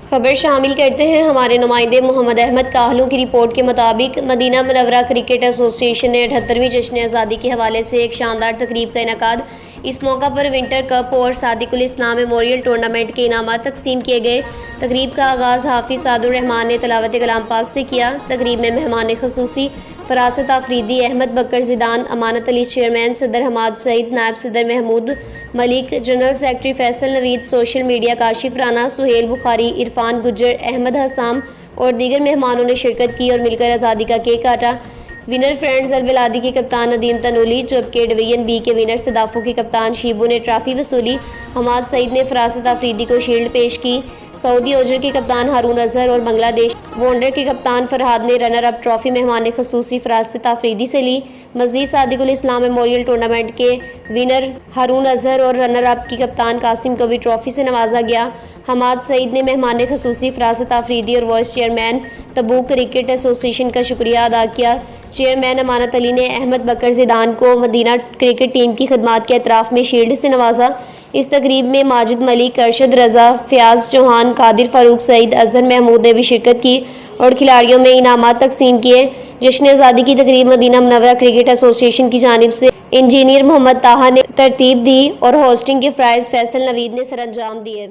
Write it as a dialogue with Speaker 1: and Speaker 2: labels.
Speaker 1: خبر شامل کرتے ہیں ہمارے نمائندے محمد احمد کاہلوں کی رپورٹ کے مطابق مدینہ منورہ کرکٹ ایسوسی ایشن نے 78ویں جشن آزادی کے حوالے سے ایک شاندار تقریب کا انعقاد۔ اس موقع پر ونٹر کپ اور صادق الاسلام میموریل ٹورنامنٹ کے انعامات تقسیم کیے گئے۔ تقریب کا آغاز حافظ سعد الرحمان نے تلاوت کلام پاک سے کیا۔ تقریب میں مہمان خصوصی فراست آفریدی، احمد بکر زیدان، امانت علی چیئرمین، صدر حماد سعید، نائب صدر محمود ملک، جنرل سیکرٹری فیصل نوید، سوشل میڈیا کاشف رانا، سہیل بخاری، عرفان گجر، احمد حسام اور دیگر مہمانوں نے شرکت کی اور مل کر آزادی کا کیک کاٹا۔ ونر فرینڈز البلادی کے کپتان ندیم تنولی، جبکہ ڈویژن بی کے ونر صدافو کے کپتان شیبو نے ٹرافی وصولی۔ حماد سعید نے فراست آفریدی کو شیلڈ پیش کی۔ سعودی اوجر کے کپتان ہارون اظہر اور بنگلہ دیش وانڈر کے کپتان فرحاد نے رنر اپ ٹرافی مہمان خصوصی فراست آفریدی سے لی۔ مزید صادق الاسلام میموریل ٹورنامنٹ کے ونر ہارون اظہر اور رنر اپ کی کپتان قاسم کو بھی ٹرافی سے نوازا گیا۔ حماد سعید نے مہمان خصوصی فراست آفریدی اور وائس چیئرمین تبوک کرکٹ ایسوسی ایشن کا شکریہ ادا کیا۔ چیئرمین امانت علی نے احمد بکر زیدان کو مدینہ کرکٹ ٹیم کی خدمات کے اعتراف میں شیلڈ سے نوازا۔ اس تقریب میں ماجد ملک، ارشد رضا، فیاض چوہان، قادر فاروق سعید، اظہر محمود نے بھی شرکت کی اور کھلاڑیوں میں انعامات تقسیم کیے۔ جشن آزادی کی تقریب مدینہ منورہ کرکٹ ایسوسی ایشن کی جانب سے انجینئر محمد طاہا نے ترتیب دی اور ہوسٹنگ کے فرائض فیصل نوید نے سر انجام دیے۔